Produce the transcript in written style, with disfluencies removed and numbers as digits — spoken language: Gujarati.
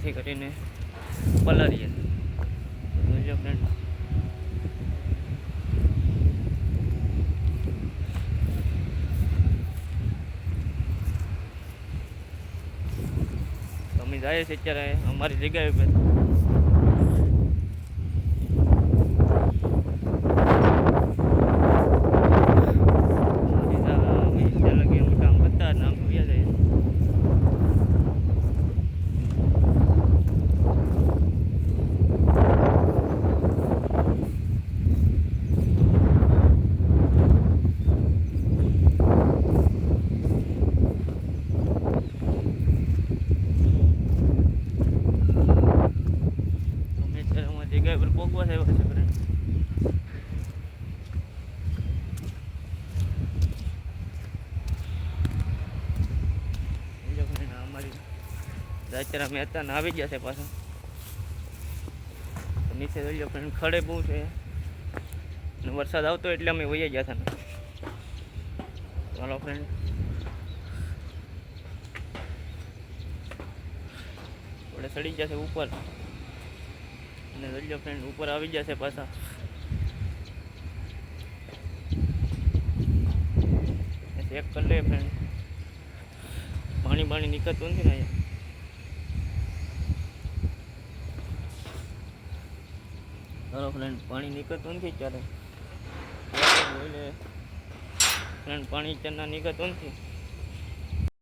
જેથી કરીને પલાળીએ જોજો ફ્રેન્ડ। અમે જાય છે અત્યારે અમારી જગ્યાએ પર જગ્યા પર પોગવા થયા છે ફ્રેન્ડ। અમારી રાચરા મહેતા ને આવી ગયા છે પાછા નીચે જોઈ ફ્રેન્ડ ખડે બહુ છે અને વરસાદ આવતો એટલે અમે વહી ગયા હતા। ચાલો ફ્રેન્ડ થોડે સડી જશે ઉપર અને જોઈ ફ્રેન્ડ ઉપર આવી જશે પાછા ચેક કરી લે ફ્રેન્ડ પાણી નીકળતું નથી ને અહીંયા। ચાલો ફ્રેન્ડ પાણી નીકળતું નથી અત્યારે જોઈ લે ફ્રેન્ડ પાણી અત્યારના નીકળતું નથી।